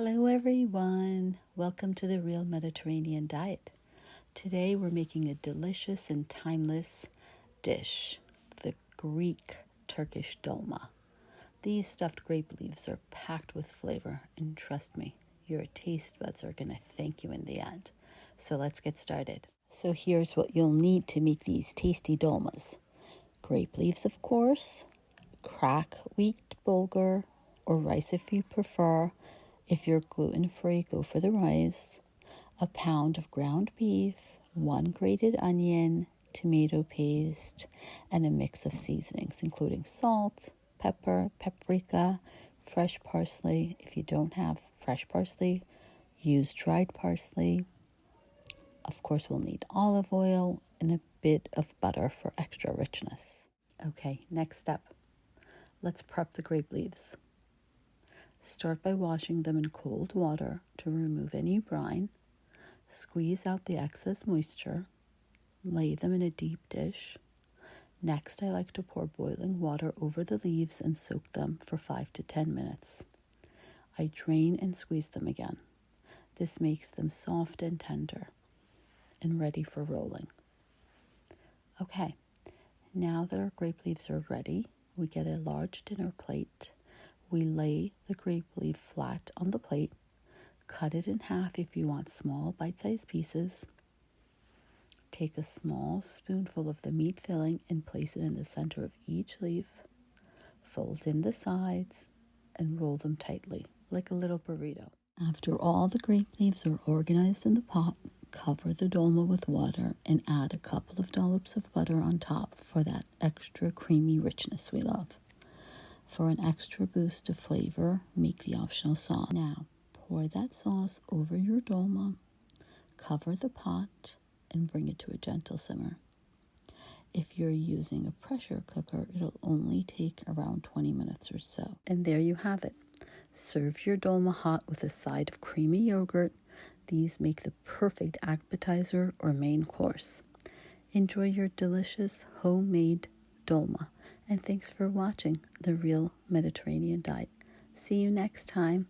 Hello everyone, welcome to the Real Mediterranean Diet. Today we're making a delicious and timeless dish, the Greek Turkish Dolma. These stuffed grape leaves are packed with flavor, and trust me, your taste buds are going to thank you in the end. So let's get started. So here's what you'll need to make these tasty dolmas. Grape leaves, of course, cracked wheat bulgur, or rice if you prefer. If you're gluten-free, go for the rice. A pound of ground beef, 1 grated onion, tomato paste, and a mix of seasonings, including salt, pepper, paprika, fresh parsley. If you don't have fresh parsley, use dried parsley. Of course, we'll need olive oil and a bit of butter for extra richness. Okay, next step. Let's prep the grape leaves. Start by washing them in cold water to remove any brine. Squeeze out the excess moisture. Lay them in a deep dish. Next, I like to pour boiling water over the leaves and soak them for 5 to 10 minutes. I drain and squeeze them again. This makes them soft and tender and ready for rolling. Okay, now that our grape leaves are ready, we get a large dinner plate. We lay the grape leaf flat on the plate. Cut it in half if you want small bite-sized pieces. Take a small spoonful of the meat filling and place it in the center of each leaf. Fold in the sides and roll them tightly, like a little burrito. After all the grape leaves are organized in the pot, cover the dolma with water and add a couple of dollops of butter on top for that extra creamy richness we love. For an extra boost of flavor, make the optional sauce. Now, pour that sauce over your dolma, cover the pot, and bring it to a gentle simmer. If you're using a pressure cooker, it'll only take around 20 minutes or so. And there you have it. Serve your dolma hot with a side of creamy yogurt. These make the perfect appetizer or main course. Enjoy your delicious homemade dolma. And thanks for watching The Real Mediterranean Diet. See you next time.